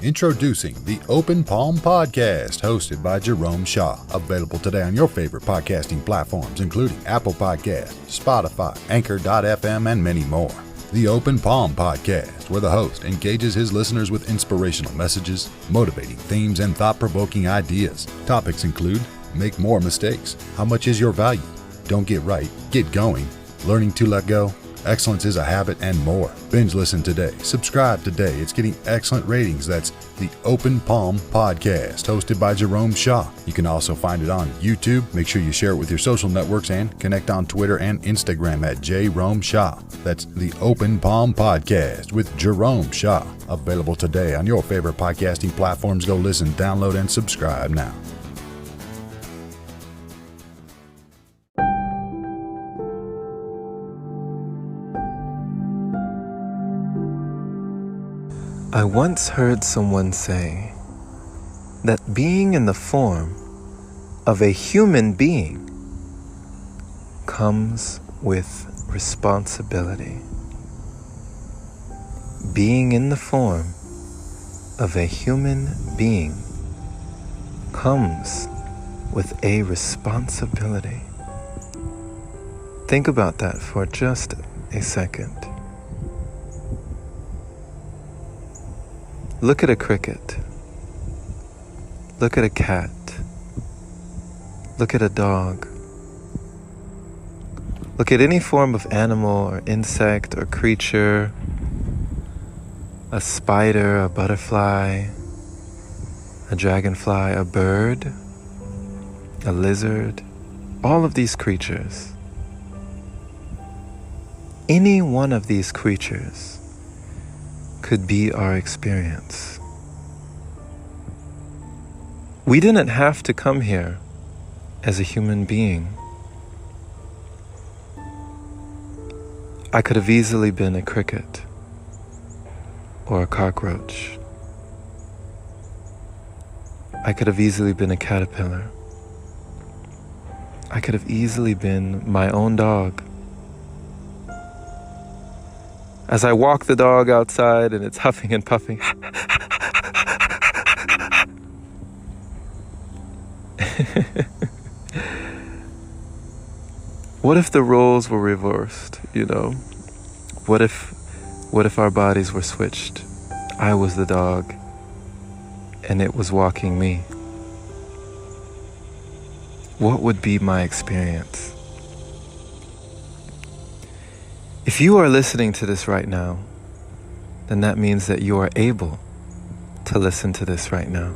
Introducing the Open Palm Podcast, hosted by Jerome Shaw. Available today on your favorite podcasting platforms, including Apple Podcasts, Spotify, Anchor.fm, and many more. The Open Palm Podcast, where the host engages his listeners with inspirational messages, motivating themes, and thought-provoking ideas. Topics include: make more mistakes, how much is your value, don't get right, get going, learning to let go, excellence is a habit, and more. Binge listen today. Subscribe today. It's getting excellent ratings. That's the Open Palm Podcast, hosted by Jerome Shaw. You can also find it on YouTube. Make sure you share it with your social networks and connect on Twitter and Instagram at Jerome Shaw. That's the Open Palm Podcast with Jerome Shaw. Available today on your favorite podcasting platforms. Go listen, download, and subscribe now. I once heard someone say that being in the form of a human being comes with responsibility. Being in the form of a human being comes with a responsibility. Think about that for just a second. Look at a cricket. Look at a cat. Look at a dog. Look at any form of animal or insect or creature, a spider, a butterfly, a dragonfly, a bird, a lizard, all of these creatures. Any one of these creatures could be our experience. We didn't have to come here as a human being. I could have easily been a cricket or a cockroach. I could have easily been a caterpillar. I could have easily been my own dog. As I walk the dog outside and it's huffing and puffing. What if the roles were reversed, What if our bodies were switched? I was the dog and it was walking me. What would be my experience? If you are listening to this right now, then that means that you are able to listen to this right now.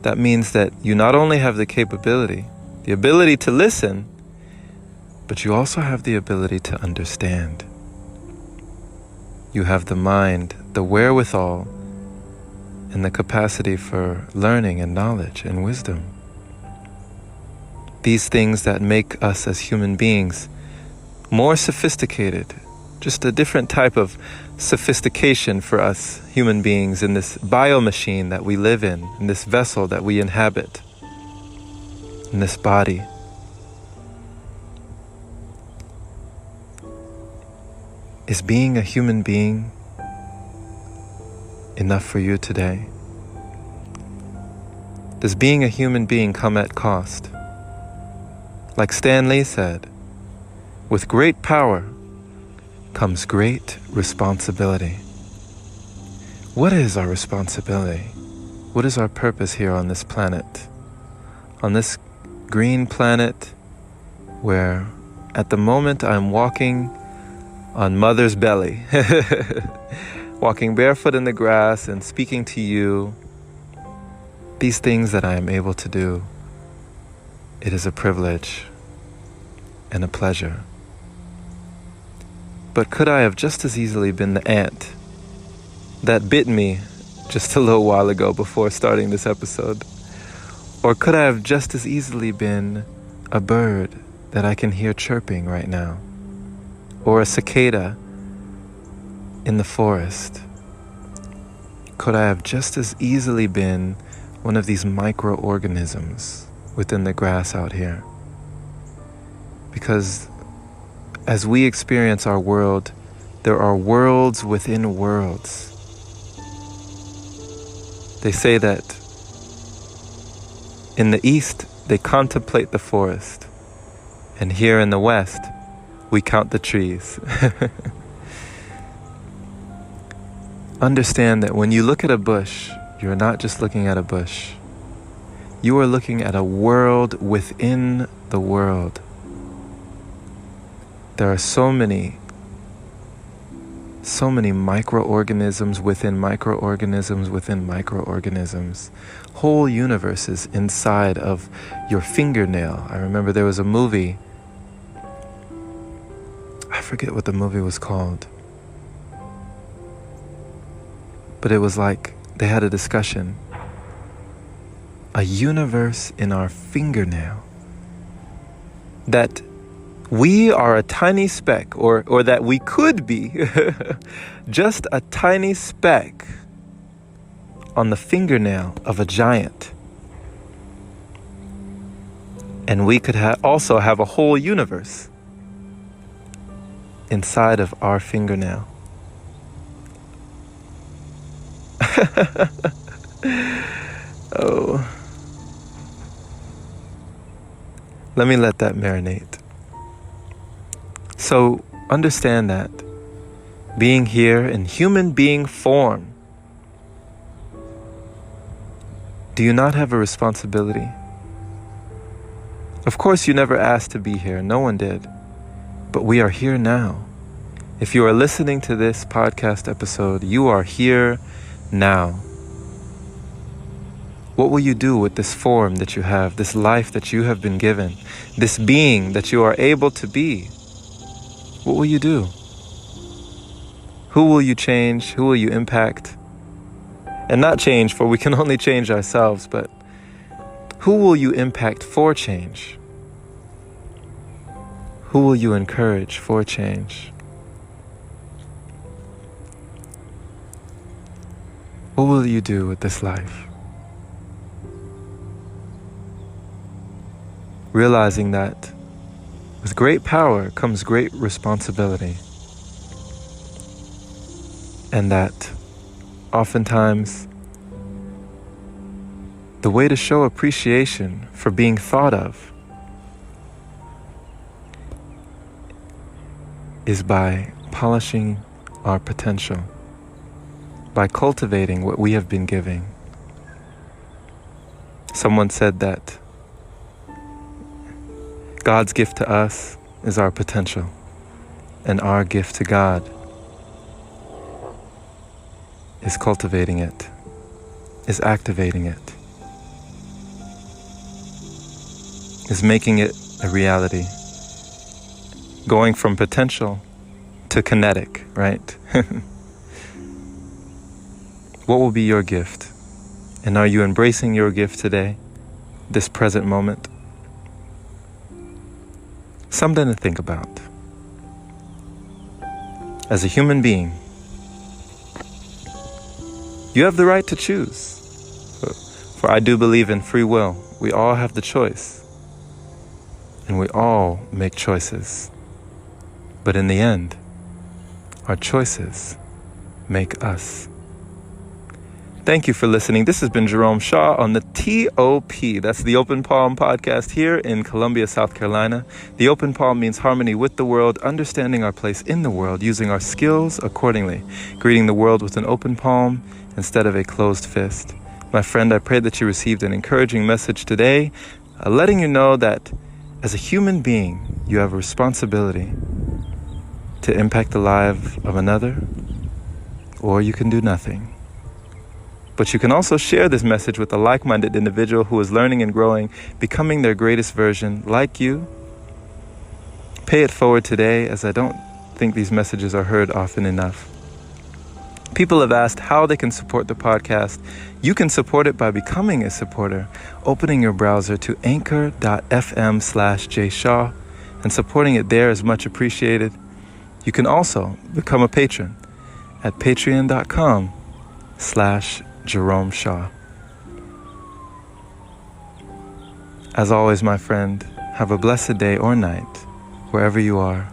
That means that you not only have the capability, the ability to listen, but you also have the ability to understand. You have the mind, the wherewithal, and the capacity for learning and knowledge and wisdom. These things that make us as human beings more sophisticated, just a different type of sophistication for us human beings in this biomachine that we live in this vessel that we inhabit, in this body. Is being a human being enough for you today? Does being a human being come at cost? Like Stan Lee said, with great power comes great responsibility. What is our responsibility? What is our purpose here on this planet? On this green planet where at the moment I'm walking on mother's belly, walking barefoot in the grass and speaking to you, these things that I am able to do, it is a privilege and a pleasure. But could I have just as easily been the ant that bit me just a little while ago before starting this episode? Or could I have just as easily been a bird that I can hear chirping right now? Or a cicada in the forest? Could I have just as easily been one of these microorganisms within the grass out here? Because as we experience our world, there are worlds within worlds. They say that in the East, they contemplate the forest, and here in the West, we count the trees. Understand that when you look at a bush, you're not just looking at a bush. You are looking at a world within the world. There are so many microorganisms within microorganisms within microorganisms. Whole universes inside of your fingernail. I remember there was a movie. I forget what the movie was called. But it was like they had a discussion. A universe in our fingernail. That we are a tiny speck, or that we could be just a tiny speck on the fingernail of a giant. And we could also have a whole universe inside of our fingernail. Oh. Let me let that marinate. So understand that being here in human being form, do you not have a responsibility? Of course, you never asked to be here. No one did. But we are here now. If you are listening to this podcast episode, you are here now. What will you do with this form that you have, this life that you have been given, this being that you are able to be? What will you do? Who will you change? Who will you impact? And not change, for we can only change ourselves, but who will you impact for change? Who will you encourage for change? What will you do with this life? Realizing that with great power comes great responsibility. And that oftentimes the way to show appreciation for being thought of is by polishing our potential, by cultivating what we have been giving. Someone said that God's gift to us is our potential, and our gift to God is cultivating it, is activating it, is making it a reality, going from potential to kinetic, right? What will be your gift? And are you embracing your gift today, this present moment? Something to think about. As a human being, you have the right to choose. For I do believe in free will. We all have the choice. And we all make choices. But in the end, our choices make us. Thank you for listening. This has been Jerome Shaw on the TOP. That's the Open Palm Podcast here in Columbia, South Carolina. The Open Palm means harmony with the world, understanding our place in the world, using our skills accordingly, greeting the world with an open palm instead of a closed fist. My friend, I pray that you received an encouraging message today, letting you know that as a human being, you have a responsibility to impact the life of another, or you can do nothing. But you can also share this message with a like-minded individual who is learning and growing, becoming their greatest version like you. Pay it forward today, as I don't think these messages are heard often enough. People have asked how they can support the podcast. You can support it by becoming a supporter, opening your browser to anchor.fm/jshaw, and supporting it there is much appreciated. You can also become a patron at patreon.com/Jerome Shaw. As always, my friend, have a blessed day or night, wherever you are.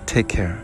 Take care.